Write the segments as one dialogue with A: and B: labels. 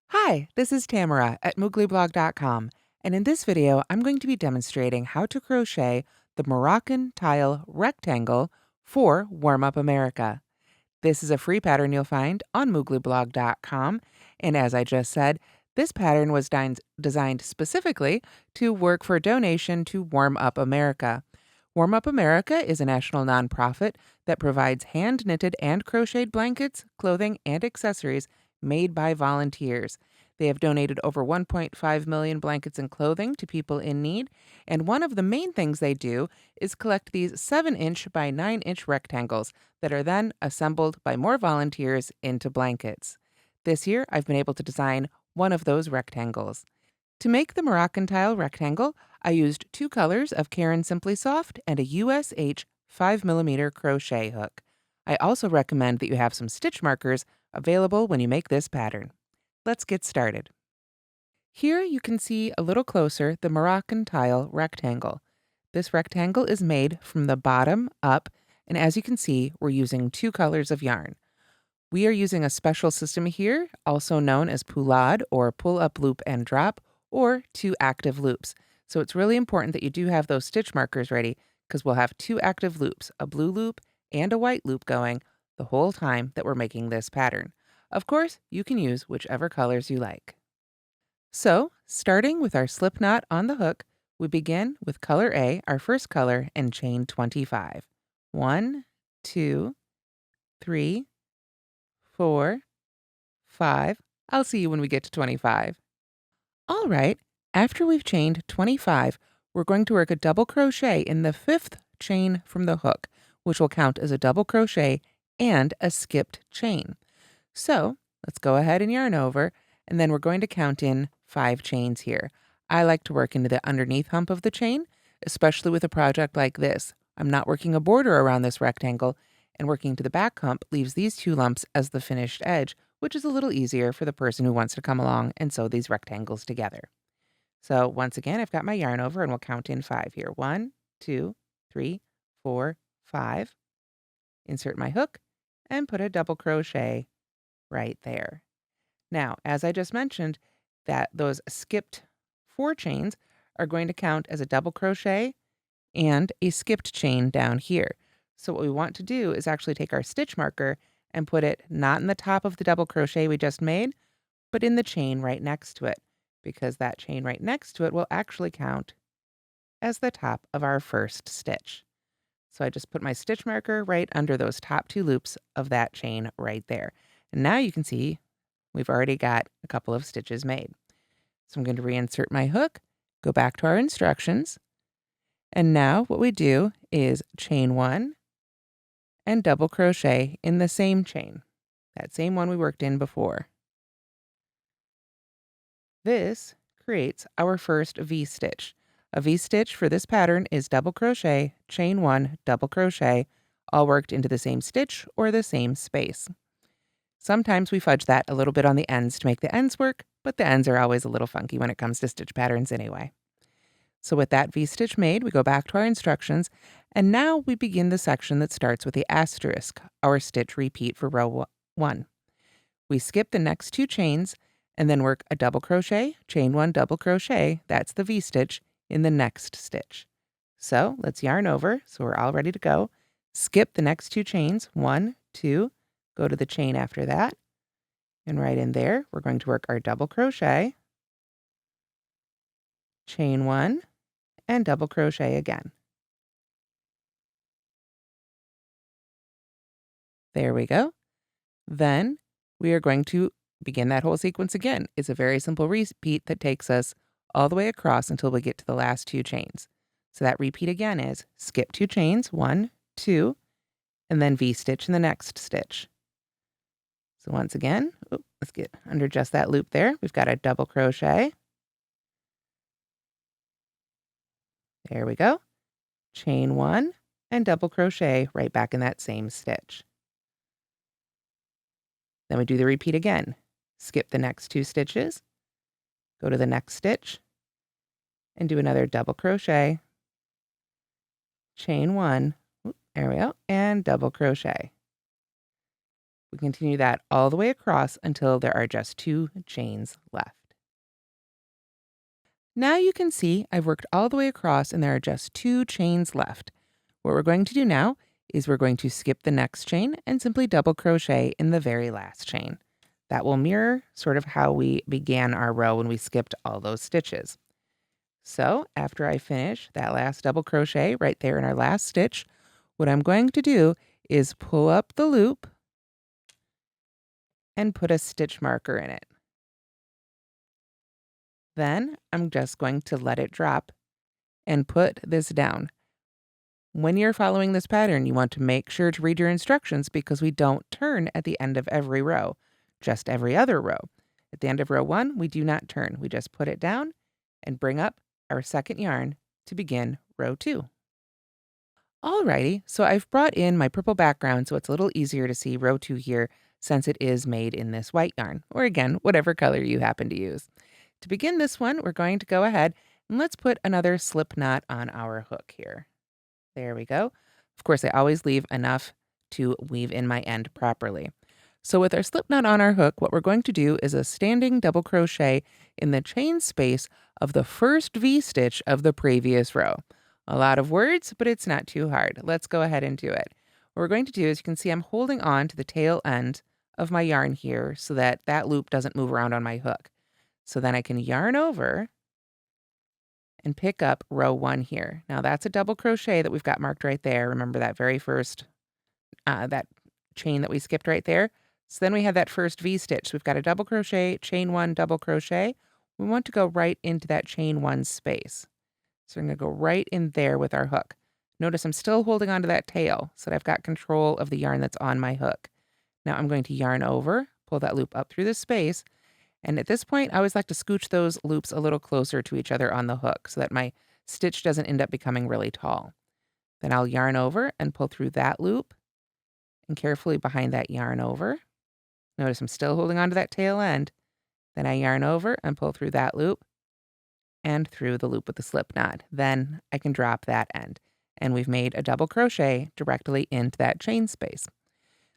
A: Hi, this is Tamara at mooglyblog.com, and in this video, I'm going to be demonstrating how to crochet the Moroccan Tile Rectangle for Warm Up America. This is a free pattern you'll find on mooglyblog.com, and as I just said, this pattern was designed specifically to work for donation to Warm Up America. Warm Up America is a national nonprofit that provides hand-knitted and crocheted blankets, clothing, and accessories made by volunteers. They have donated over 1.5 million blankets and clothing to people in need, and one of the main things they do is collect these 7-inch by 9-inch rectangles that are then assembled by more volunteers into blankets. This year, I've been able to design one of those rectangles. To make the Moroccan Tile Rectangle, I used 2 colors of Caron Simply Soft and a USH 5mm crochet hook. I also recommend that you have some stitch markers available when you make this pattern. Let's get started. Here you can see a little closer the Moroccan Tile Rectangle. This rectangle is made from the bottom up, and as you can see, we're using 2 colors of yarn. We are using a special system here, also known as poulade or pull-up loop and drop, or 2 active loops. So it's really important that you do have those stitch markers ready because we'll have 2 active loops, a blue loop and a white loop going the whole time that we're making this pattern. Of course, you can use whichever colors you like. So, starting with our slip knot on the hook, we begin with color A, our first color, and chain 25. 1, 2, 3, 4, 5. I'll see you when we get to 25. All right, after we've chained 25, we're going to work a double crochet in the 5th chain from the hook, which will count as a double crochet and a skipped chain. So let's go ahead and yarn over, and then we're going to count in 5 chains here. I like to work into the underneath hump of the chain, especially with a project like this. I'm not working a border around this rectangle, and working to the back hump leaves these 2 lumps as the finished edge, which is a little easier for the person who wants to come along and sew these rectangles together. So once again, I've got my yarn over, and we'll count in 5 here. 1, 2, 3, 4, 5. Insert my hook and put a double crochet right there. Now, as I just mentioned, that those skipped 4 chains are going to count as a double crochet and a skipped chain down here. So what we want to do is actually take our stitch marker and put it not in the top of the double crochet we just made, but in the chain right next to it, because that chain right next to it will actually count as the top of our first stitch. So I just put my stitch marker right under those top 2 loops of that chain right there. And now you can see we've already got a couple of stitches made. So I'm going to reinsert my hook, go back to our instructions, and now what we do is chain 1 and double crochet in the same chain, that same one we worked in before. This creates our first V-stitch. A V-stitch for this pattern is double crochet, chain 1, double crochet, all worked into the same stitch or the same space. Sometimes we fudge that a little bit on the ends to make the ends work, but the ends are always a little funky when it comes to stitch patterns anyway. So with that V-stitch made, we go back to our instructions, and now we begin the section that starts with the asterisk, our stitch repeat for row 1. We skip the next 2 chains and then work a double crochet, chain 1, double crochet, that's the V-stitch, in the next stitch. So let's yarn over, so we're all ready to go. Skip the next 2 chains, 1, 2, go to the chain after that, and right in there, we're going to work our double crochet, chain 1, and double crochet again. There we go. Then we are going to begin that whole sequence again. It's a very simple repeat that takes us all the way across until we get to the last 2 chains. So that repeat again is skip 2 chains, 1, 2, and then V-stitch in the next stitch. So once again, let's get under just that loop there. We've got a double crochet. There we go. Chain 1 and double crochet right back in that same stitch. Then we do the repeat again. Skip the next 2 stitches, go to the next stitch, and do another double crochet, chain 1, there we go, and double crochet. We continue that all the way across until there are just 2 chains left. Now you can see I've worked all the way across and there are just 2 chains left. What we're going to do now is we're going to skip the next chain and simply double crochet in the very last chain. That will mirror sort of how we began our row when we skipped all those stitches. So after I finish that last double crochet right there in our last stitch, what I'm going to do is pull up the loop and put a stitch marker in it. Then I'm just going to let it drop and put this down. When you're following this pattern, you want to make sure to read your instructions because we don't turn at the end of every row, just every other row. At the end of row 1, we do not turn. We just put it down and bring up our second yarn to begin row 2. Alrighty, so I've brought in my purple background so it's a little easier to see row 2 here since it is made in this white yarn, or again, whatever color you happen to use. To begin this one, we're going to go ahead and let's put another slip knot on our hook here. There we go. Of course, I always leave enough to weave in my end properly. So with our slip knot on our hook, what we're going to do is a standing double crochet in the chain space of the first V-stitch of the previous row. A lot of words, but it's not too hard. Let's go ahead and do it. What we're going to do is you can see I'm holding on to the tail end of my yarn here so that that loop doesn't move around on my hook. So then I can yarn over and pick up row 1 here. Now that's a double crochet that we've got marked right there. Remember that very first, that chain that we skipped right there? So then we have that first V-stitch. We've got a double crochet, chain 1, double crochet. We want to go right into that chain 1 space. So we're gonna go right in there with our hook. Notice I'm still holding onto that tail so that I've got control of the yarn that's on my hook. Now I'm going to yarn over, pull that loop up through the space, and at this point, I always like to scooch those loops a little closer to each other on the hook so that my stitch doesn't end up becoming really tall. Then I'll yarn over and pull through that loop and carefully behind that yarn over. Notice I'm still holding onto that tail end. Then I yarn over and pull through that loop and through the loop with the slip knot. Then I can drop that end. And we've made a double crochet directly into that chain space.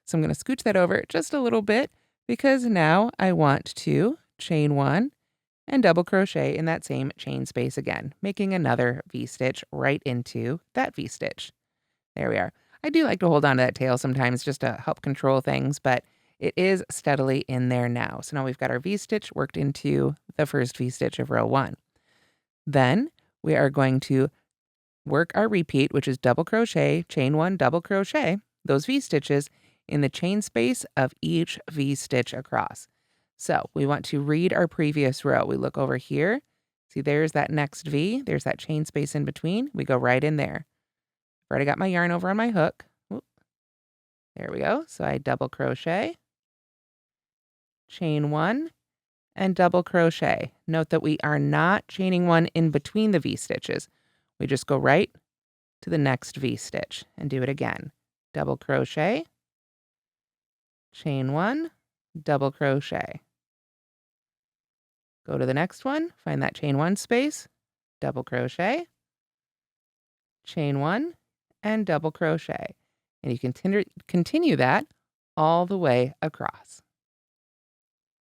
A: So I'm going to scooch that over just a little bit because now I want to chain 1 and double crochet in that same chain space again, making another V-stitch right into that V-stitch. There we are. I do like to hold on to that tail sometimes just to help control things, but it is steadily in there now. So now we've got our V-stitch worked into the first V-stitch of row 1. Then we are going to work our repeat, which is double crochet, chain 1, double crochet, those V-stitches in the chain space of each V-stitch across. So we want to read our previous row. We look over here. See, there's that next V. There's that chain space in between. We go right in there. I've already got my yarn over on my hook. Oop. There we go. So I double crochet, chain 1, and double crochet. Note that we are not chaining 1 in between the V-stitches. We just go right to the next V-stitch and do it again. Double crochet, chain 1, double crochet. Go to the next one, find that chain 1 space, double crochet, chain 1, and double crochet. And you continue that all the way across.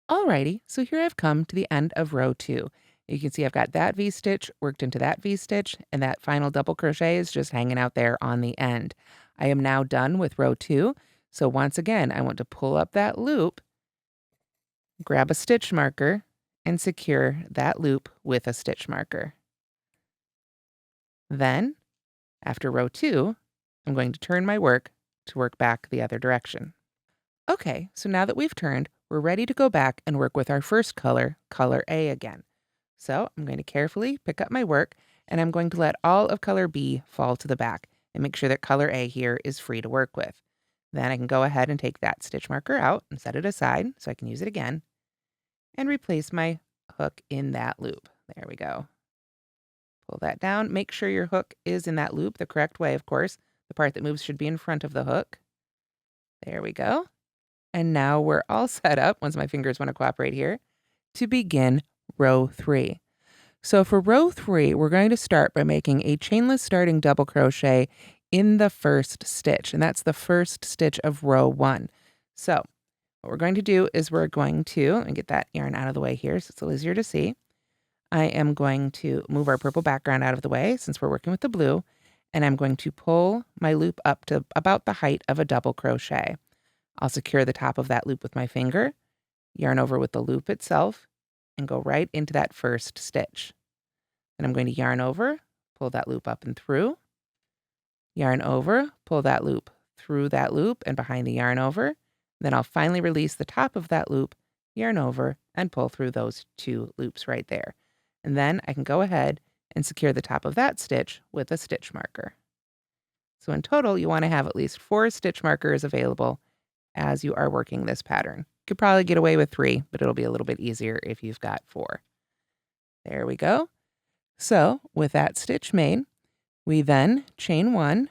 A: Alrighty, so here I've come to the end of row 2. You can see I've got that V-stitch worked into that V-stitch, and that final double crochet is just hanging out there on the end. I am now done with row 2. So once again, I want to pull up that loop, grab a stitch marker, and secure that loop with a stitch marker. Then, after row 2, I'm going to turn my work to work back the other direction. Okay, so now that we've turned, we're ready to go back and work with our first color, color A again. So I'm going to carefully pick up my work, and I'm going to let all of color B fall to the back and make sure that color A here is free to work with. Then I can go ahead and take that stitch marker out and set it aside so I can use it again and replace my hook in that loop. There we go. Pull that down. Make sure your hook is in that loop the correct way, of course. The part that moves should be in front of the hook. There we go. And now we're all set up, once my fingers want to cooperate here, to begin row 3. So for row 3, we're going to start by making a chainless starting double crochet in the first stitch, and that's the first stitch of row 1. So What we're going to do is we're going to, let me get that yarn out of the way here so it's a little easier to see. I am going to move our purple background out of the way since we're working with the blue, and I'm going to pull my loop up to about the height of a double crochet. I'll secure the top of that loop with my finger, yarn over with the loop itself, and go right into that first stitch. Then I'm going to yarn over, pull that loop up and through, yarn over, pull that loop through that loop and behind the yarn over. Then I'll finally release the top of that loop, yarn over, and pull through those 2 loops right there. And then I can go ahead and secure the top of that stitch with a stitch marker. So in total, you want to have at least 4 stitch markers available as you are working this pattern. You could probably get away with 3, but it'll be a little bit easier if you've got 4. There we go. So with that stitch made, we then chain 1.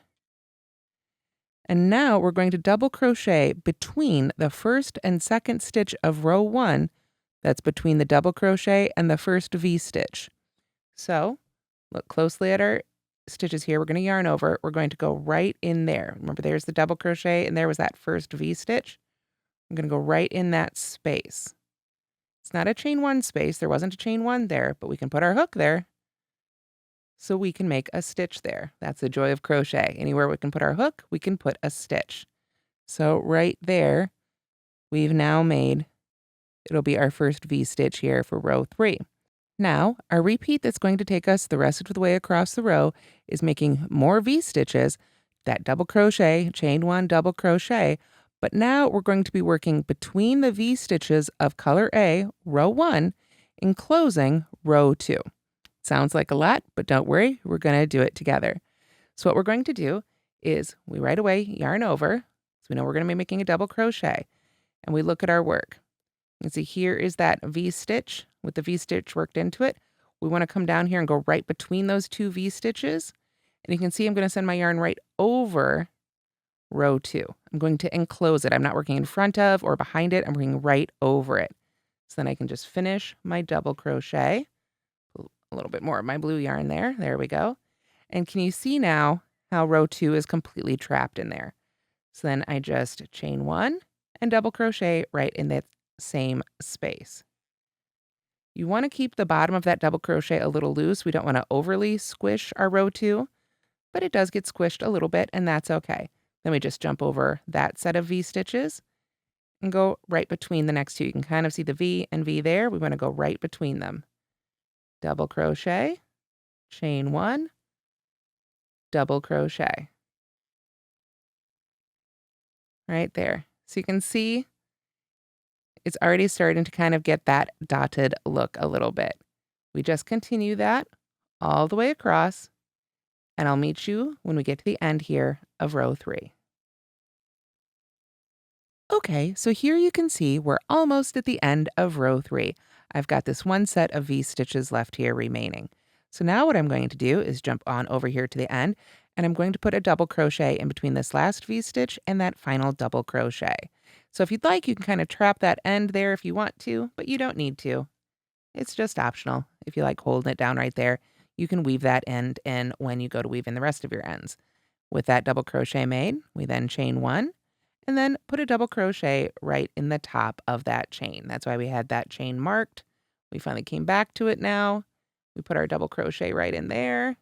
A: And now we're going to double crochet between the first and second stitch of row 1. That's between the double crochet and the first V-stitch. So look closely at our stitches here. We're going to yarn over. We're going to go right in there. Remember, there's the double crochet, and there was that first V-stitch. I'm going to go right in that space. It's not a chain 1 space. There wasn't a chain 1 there, but we can put our hook there so we can make a stitch there. That's the joy of crochet. Anywhere we can put our hook, we can put a stitch. So right there, we've now made, it'll be our first V-stitch here for row 3. Now, our repeat that's going to take us the rest of the way across the row is making more V-stitches, that double crochet, chain 1, double crochet, but now we're going to be working between the V-stitches of color A, row 1, enclosing row 2. Sounds like a lot, but don't worry, we're going to do it together. So what we're going to do is we right away yarn over, so we know we're going to be making a double crochet, and we look at our work. You can see here is that V-stitch with the V-stitch worked into it. We want to come down here and go right between those 2 V-stitches. And you can see I'm going to send my yarn right over row 2. I'm going to enclose it. I'm not working in front of or behind it. I'm working right over it. So then I can just finish my double crochet. A little bit more of my blue yarn there. There we go. And can you see now how row 2 is completely trapped in there? So then I just chain 1 and double crochet right in that same space. You want to keep the bottom of that double crochet a little loose. We don't want to overly squish our row 2, but it does get squished a little bit, and that's okay. Then we just jump over that set of V-stitches and go right between the next 2. You can kind of see the V and V there. We want to go right between them. Double crochet, chain 1, double crochet. Right there. So you can see it's already starting to kind of get that dotted look a little bit. We just continue that all the way across, and I'll meet you when we get to the end here of row 3. Okay, so here you can see we're almost at the end of row 3. I've got this one set of V-stitches left here remaining. So now what I'm going to do is jump on over here to the end, and I'm going to put a double crochet in between this last V-stitch and that final double crochet. So if you'd like, you can kind of trap that end there if you want to, but you don't need to. It's just optional. If you like holding it down right there, you can weave that end in when you go to weave in the rest of your ends. With that double crochet made, we then chain 1, and then put a double crochet right in the top of that chain. That's why we had that chain marked. We finally came back to it now. We put our double crochet right in there.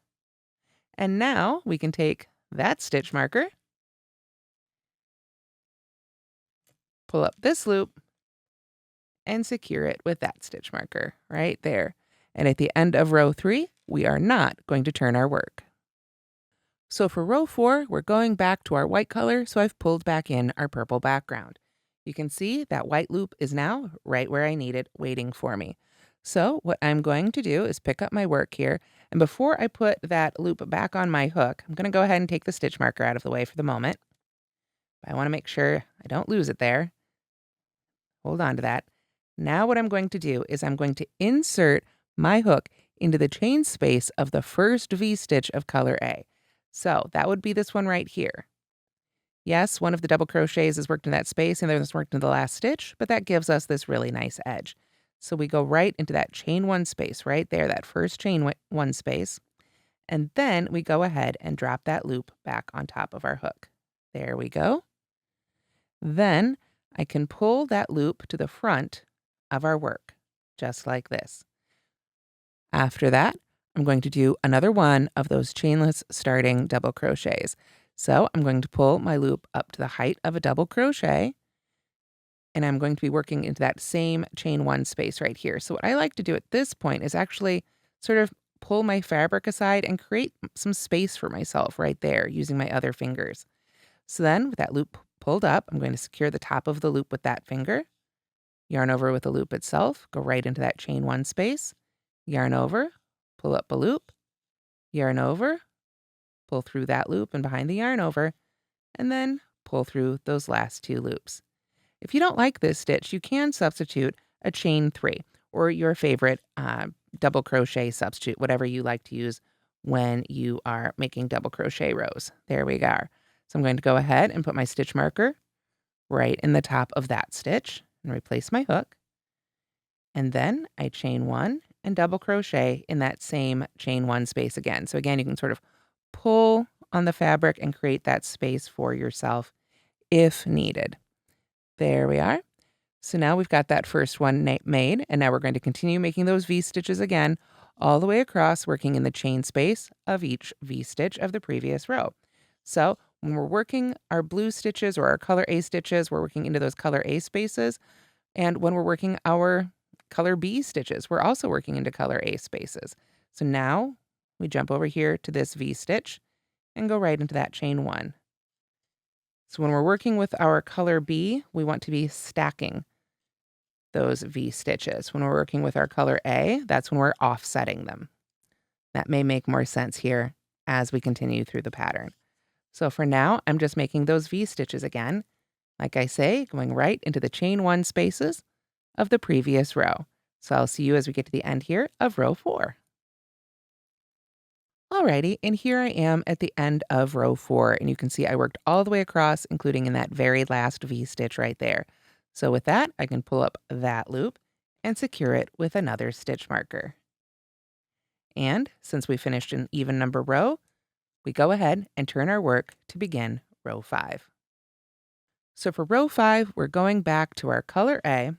A: And now we can take that stitch marker, pull up this loop, and secure it with that stitch marker right there. And at the end of row 3, we are not going to turn our work. So for row 4, we're going back to our white color, so I've pulled back in our purple background. You can see that white loop is now right where I need it, waiting for me. So what I'm going to do is pick up my work here, and before I put that loop back on my hook, I'm going to go ahead and take the stitch marker out of the way for the moment. I want to make sure I don't lose it there. Hold on to that. Now what I'm going to do is I'm going to insert my hook into the chain space of the first V-stitch of color A. So that would be this one right here. Yes, one of the double crochets is worked in that space and the other is worked in the last stitch, but that gives us this really nice edge. So we go right into that chain 1 space right there, that first chain 1 space. And then we go ahead and drop that loop back on top of our hook. There we go. Then I can pull that loop to the front of our work, just like this. After that, I'm going to do another one of those chainless starting double crochets. So I'm going to pull my loop up to the height of a double crochet, and I'm going to be working into that same chain one space right here. So what I like to do at this point is actually sort of pull my fabric aside and create some space for myself right there using my other fingers. So then with that loop pulled up, I'm going to secure the top of the loop with that finger, yarn over with the loop itself, go right into that chain one space, yarn over, pull up a loop, yarn over, pull through that loop and behind the yarn over, and then pull through those last two loops. If you don't like this stitch, you can substitute a chain three or your favorite double crochet substitute, whatever you like to use when you are making double crochet rows. There we go. So I'm going to go ahead and put my stitch marker right in the top of that stitch and replace my hook. And then I chain one and double crochet in that same chain one space again. So again, you can sort of pull on the fabric and create that space for yourself if needed. There we are. So now we've got that first one made, and now we're going to continue making those V-stitches again, all the way across, working in the chain space of each V-stitch of the previous row. So when we're working our blue stitches or our color A stitches, we're working into those color A spaces. And when we're working our color B stitches, we're also working into color A spaces. So now we jump over here to this V-stitch and go right into that chain one. So when we're working with our color B, we want to be stacking those V stitches. When we're working with our color A, that's when we're offsetting them. That may make more sense here as we continue through the pattern. So for now, I'm just making those V stitches again. Like I say, going right into the chain one spaces of the previous row. So I'll see you as we get to the end here of row 4. Alrighty, and here I am at the end of row 4, and you can see I worked all the way across, including in that very last V-stitch right there. So with that, I can pull up that loop and secure it with another stitch marker. And since we finished an even number row, we go ahead and turn our work to begin row 5. So for row 5, we're going back to our color A.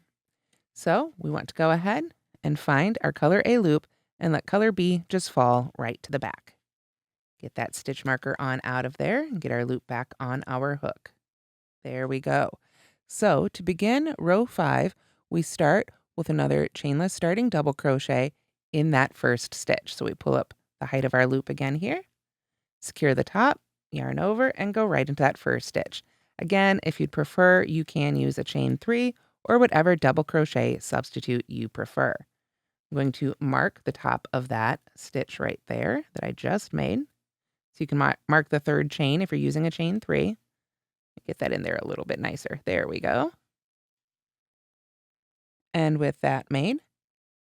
A: So we want to go ahead and find our color A loop and let color B just fall right to the back. Get that stitch marker on out of there and get our loop back on our hook. There we go. So to begin row 5, we start with another chainless starting double crochet in that first stitch. So we pull up the height of our loop again here, secure the top, yarn over, and go right into that first stitch. Again, if you'd prefer, you can use a chain 3 or whatever double crochet substitute you prefer. I'm going to mark the top of that stitch right there that I just made. So you can mark the third chain if you're using a chain 3. Get that in there a little bit nicer. There we go. And with that made,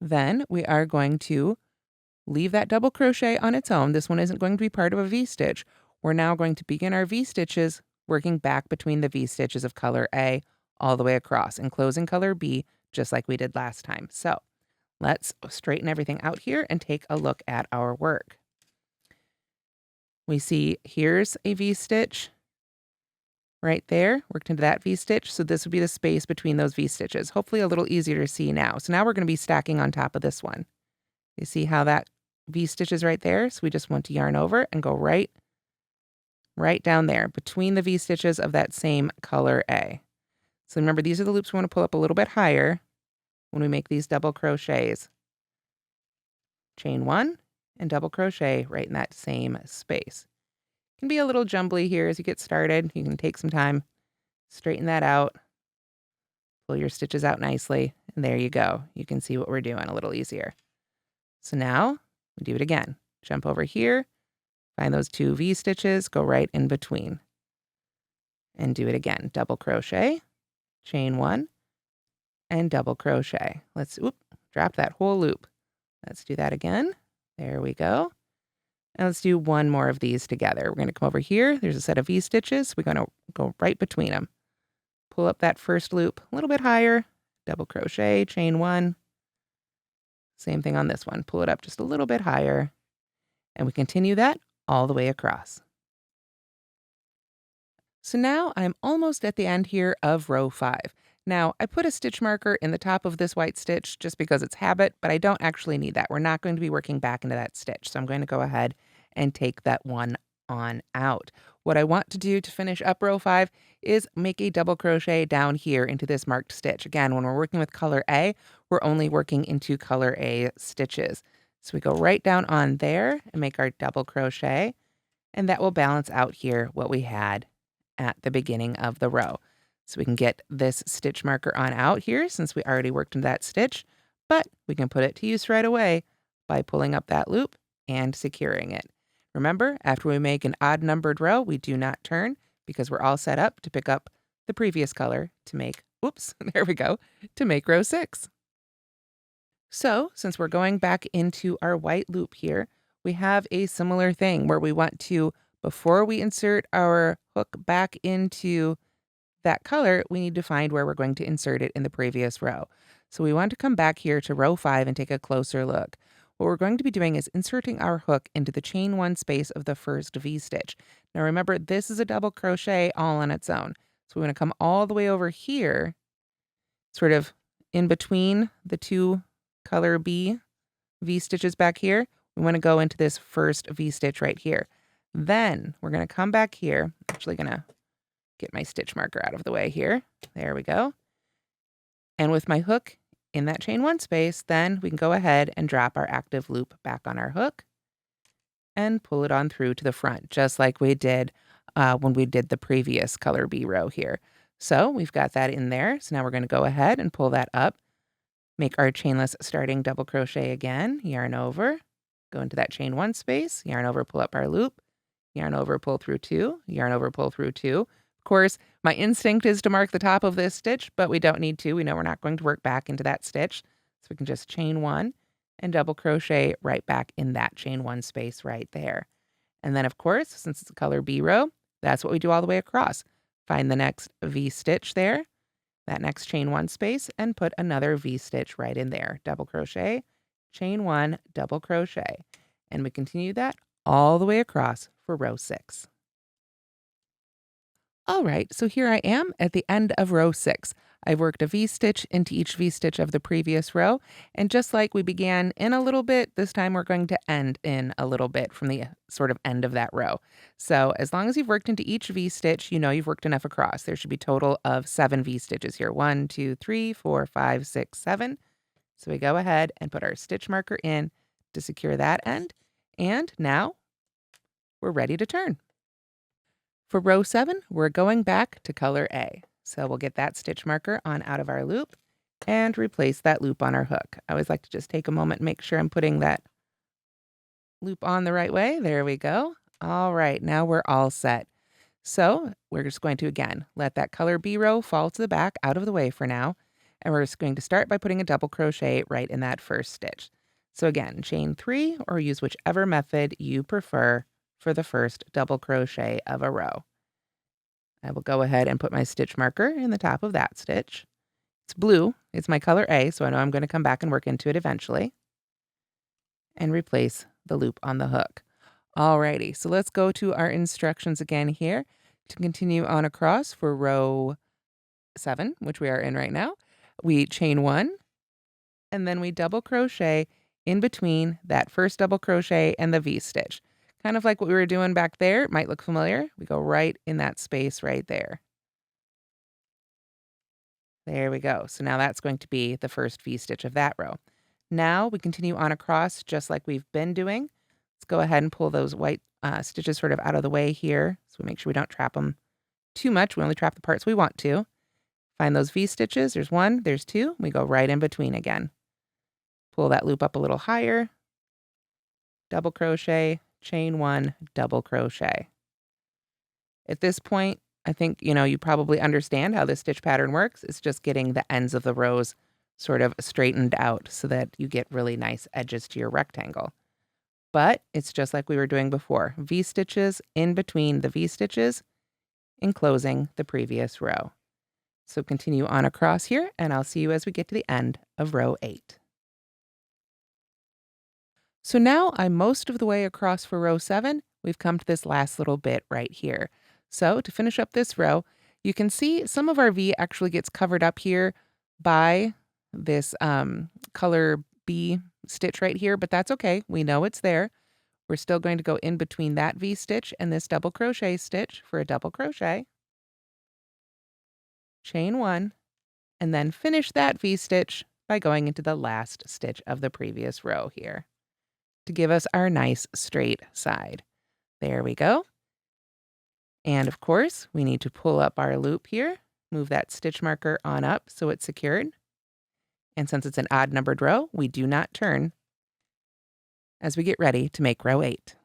A: then we are going to leave that double crochet on its own. This one isn't going to be part of a V-stitch. We're now going to begin our V-stitches working back between the V-stitches of color A all the way across and closing color B just like we did last time. So let's straighten everything out here and take a look at our work. We see here's a V-stitch right there, worked into that V-stitch. So this would be the space between those V-stitches. Hopefully a little easier to see now. So now we're going to be stacking on top of this one. You see how that V-stitch is right there? So we just want to yarn over and go right down there between the V-stitches of that same color A. So remember, these are the loops we want to pull up a little bit higher when we make these double crochets. Chain 1 and double crochet right in that same space. It can be a little jumbly here as you get started. You can take some time, straighten that out, pull your stitches out nicely, and there you go. You can see what we're doing a little easier. So now we do it again. Jump over here, find those 2 V-stitches, go right in between, and do it again. Double crochet, chain 1, and double crochet. Let's drop that whole loop. Let's do that again. There we go. And let's do one more of these together. We're going to come over here. There's a set of V-stitches. We're going to go right between them. Pull up that first loop a little bit higher, double crochet, chain 1. Same thing on this one. Pull it up just a little bit higher, and we continue that all the way across. So now I'm almost at the end here of row 5. Now, I put a stitch marker in the top of this white stitch just because it's habit, but I don't actually need that. We're not going to be working back into that stitch. So I'm going to go ahead and take that one on out. What I want to do to finish up row 5 is make a double crochet down here into this marked stitch. Again, when we're working with color A, we're only working into color A stitches. So we go right down on there and make our double crochet, and that will balance out here what we had at the beginning of the row. So we can get this stitch marker on out here since we already worked into that stitch, but we can put it to use right away by pulling up that loop and securing it. Remember, after we make an odd numbered row, we do not turn because we're all set up to pick up the previous color to make, oops, there we go, to make row 6. So since we're going back into our white loop here, we have a similar thing where we want to, before we insert our hook back into that color, we need to find where we're going to insert it in the previous row. So we want to come back here to row 5 and take a closer look. What we're going to be doing is inserting our hook into the chain 1 space of the first V-stitch. Now remember, this is a double crochet all on its own. So we're going to come all the way over here, sort of in between the two color B V-stitches back here. We want to go into this first V-stitch right here. Then we're going to come back here. I'm actually going to get my stitch marker out of the way here. There we go. And with my hook in that chain 1 space, then we can go ahead and drop our active loop back on our hook and pull it on through to the front, just like we did when we did the previous color B row here. So we've got that in there. So now we're going to go ahead and pull that up, make our chainless starting double crochet again, yarn over, go into that chain 1 space, yarn over, pull up our loop, yarn over, pull through 2, yarn over, pull through 2. Of course, my instinct is to mark the top of this stitch, but we don't need to. We know we're not going to work back into that stitch. So we can just chain 1 and double crochet right back in that chain 1 space right there. And then, of course, since it's a color B row, that's what we do all the way across. Find the next V stitch there, that next chain 1 space, and put another V stitch right in there. Double crochet, chain 1, double crochet. And we continue that all the way across for row 6. All right, so here I am at the end of row 6. I've worked a V-stitch into each V-stitch of the previous row, and just like we began in a little bit, this time we're going to end in a little bit from the sort of end of that row. So as long as you've worked into each V-stitch, you know you've worked enough across. There should be a total of 7 V-stitches here. 1, 2, 3, 4, 5, 6, 7. So we go ahead and put our stitch marker in to secure that end, and now we're ready to turn. For row 7, we're going back to color A. So we'll get that stitch marker on out of our loop and replace that loop on our hook. I always like to just take a moment and make sure I'm putting that loop on the right way. There we go. All right, now we're all set. So we're just going to, again, let that color B row fall to the back out of the way for now. And we're just going to start by putting a double crochet right in that first stitch. So again, chain 3 or use whichever method you prefer for the first double crochet of a row. I will go ahead and put my stitch marker in the top of that stitch. It's blue. It's my color A, so I know I'm going to come back and work into it eventually. And replace the loop on the hook. Alrighty, so let's go to our instructions again here to continue on across for row 7, which we are in right now. We chain 1, and then we double crochet in between that first double crochet and the V-stitch. Kind of like what we were doing back there. It might look familiar. We go right in that space right there. There we go. So now that's going to be the first V-stitch of that row. Now we continue on across just like we've been doing. Let's go ahead and pull those white stitches sort of out of the way here, so we make sure we don't trap them too much. We only trap the parts we want to. Find those V-stitches. There's 1, there's 2. We go right in between again. Pull that loop up a little higher. Double crochet, chain 1, double crochet. At this point, I think, you probably understand how this stitch pattern works. It's just getting the ends of the rows sort of straightened out so that you get really nice edges to your rectangle. But it's just like we were doing before. V-stitches in between the V-stitches, enclosing the previous row. So continue on across here, and I'll see you as we get to the end of row 8. So now I'm most of the way across for row 7. We've come to this last little bit right here. So to finish up this row, you can see some of our V actually gets covered up here by this color B stitch right here, but that's okay. We know it's there. We're still going to go in between that V stitch and this double crochet stitch for a double crochet, chain 1, and then finish that V stitch by going into the last stitch of the previous row here to give us our nice straight side. There we go. And of course, we need to pull up our loop here, move that stitch marker on up so it's secured. And since it's an odd numbered row, we do not turn as we get ready to make row 8.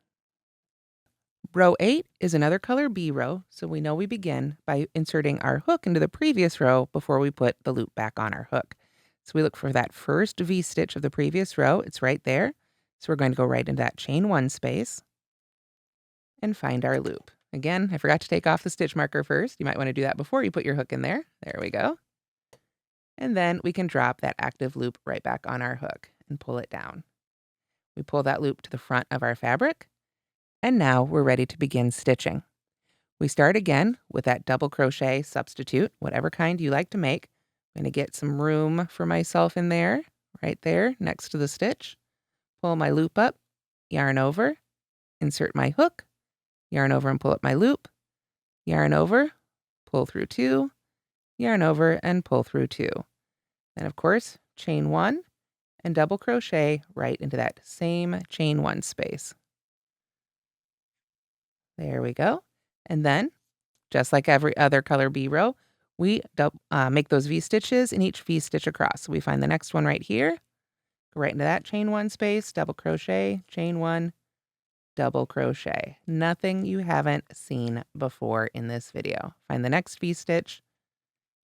A: Row 8 is another color B row, so we know we begin by inserting our hook into the previous row before we put the loop back on our hook. So we look for that first V stitch of the previous row. It's right there. So we're going to go right into that chain 1 space and find our loop. Again, I forgot to take off the stitch marker first. You might want to do that before you put your hook in there. There we go. And then we can drop that active loop right back on our hook and pull it down. We pull that loop to the front of our fabric, and now we're ready to begin stitching. We start again with that double crochet substitute, whatever kind you like to make. I'm going to get some room for myself in there, right there next to the stitch. Pull my loop up, yarn over, insert my hook, yarn over and pull up my loop, yarn over, pull through 2, yarn over and pull through 2. Then of course, chain 1 and double crochet right into that same chain 1 space. There we go. And then, just like every other color B row, we make those V stitches in each V stitch across. So we find the next one right here, go right into that chain 1 space, double crochet, chain 1, double crochet. Nothing you haven't seen before in this video. Find the next V stitch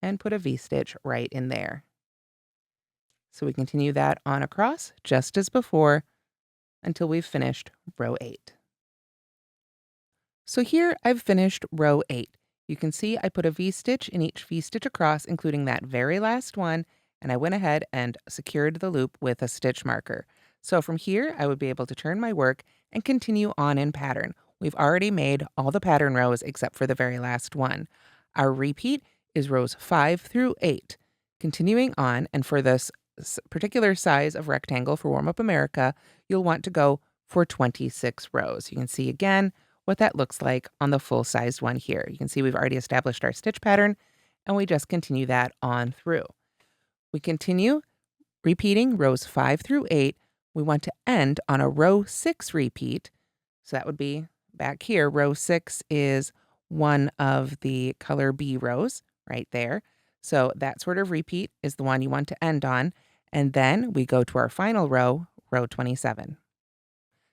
A: and put a V stitch right in there. So we continue that on across just as before until we've finished row 8. So here I've finished row 8. You can see I put a V stitch in each V stitch across, including that very last one, and I went ahead and secured the loop with a stitch marker. So from here, I would be able to turn my work and continue on in pattern. We've already made all the pattern rows except for the very last one. Our repeat is rows 5 through 8. Continuing on, and for this particular size of rectangle for Warm Up America, you'll want to go for 26 rows. You can see again what that looks like on the full-sized one here. You can see we've already established our stitch pattern, and we just continue that on through. We continue repeating rows 5 through 8. We want to end on a row 6 repeat. So that would be back here. Row 6 is one of the color B rows right there. So that sort of repeat is the one you want to end on. And then we go to our final row, row 27.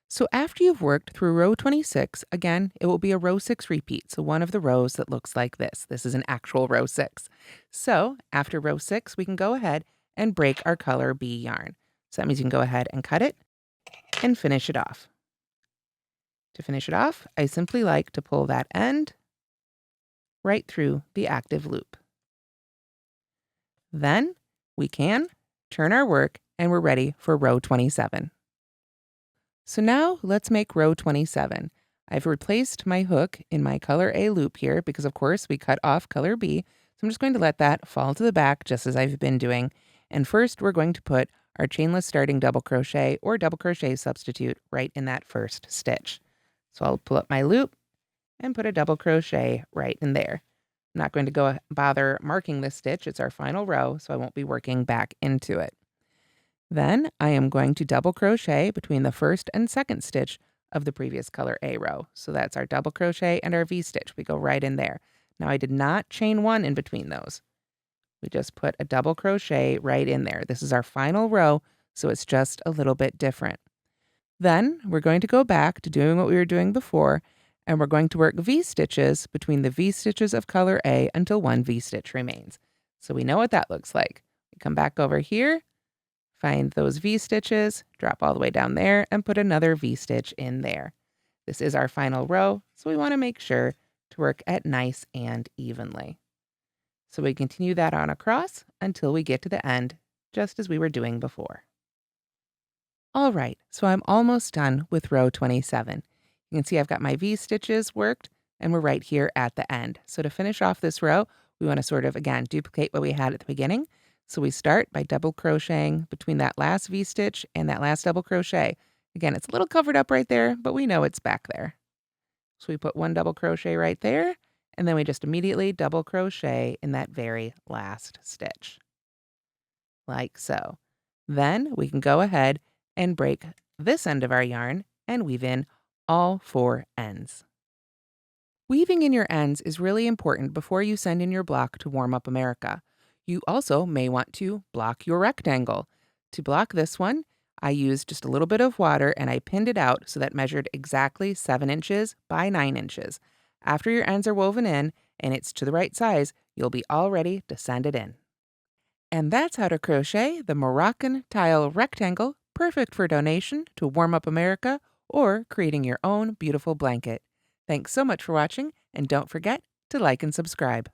A: So after you've worked through row 26, again, it will be a row 6 repeat. So one of the rows that looks like this. This is an actual row 6. So after row 6, we can go ahead and break our color B yarn. So that means you can go ahead and cut it and finish it off. To finish it off, I simply like to pull that end right through the active loop. Then we can turn our work and we're ready for row 27. So now let's make row 27. I've replaced my hook in my color A loop here because of course we cut off color B. So I'm just going to let that fall to the back just as I've been doing. And first we're going to put our chainless starting double crochet or double crochet substitute right in that first stitch. So I'll pull up my loop and put a double crochet right in there. I'm not going to go bother marking this stitch. It's our final row, so I won't be working back into it. Then I am going to double crochet between the first and second stitch of the previous color A row. So that's our double crochet and our V stitch. We go right in there. Now I did not chain 1 in between those. We just put a double crochet right in there. This is our final row, so it's just a little bit different. Then we're going to go back to doing what we were doing before, and we're going to work V stitches between the V stitches of color A until one V stitch remains. So we know what that looks like. We come back over here, find those V stitches, drop all the way down there, and put another V stitch in there. This is our final row, so we want to make sure to work at nice and evenly. So we continue that on across until we get to the end, just as we were doing before. All right, so I'm almost done with row 27. You can see I've got my V stitches worked, and we're right here at the end. So to finish off this row, we want to sort of, again, duplicate what we had at the beginning. So we start by double crocheting between that last V-stitch and that last double crochet. Again, it's a little covered up right there, but we know it's back there. So we put one double crochet right there, and then we just immediately double crochet in that very last stitch, like so. Then we can go ahead and break this end of our yarn and weave in all 4 ends. Weaving in your ends is really important before you send in your block to Warm Up America. You also may want to block your rectangle. To block this one, I used just a little bit of water and I pinned it out so that measured exactly 7 inches by 9 inches. After your ends are woven in and it's to the right size, you'll be all ready to send it in. And that's how to crochet the Moroccan Tile Rectangle, perfect for donation to Warm Up America or creating your own beautiful blanket. Thanks so much for watching, and don't forget to like and subscribe.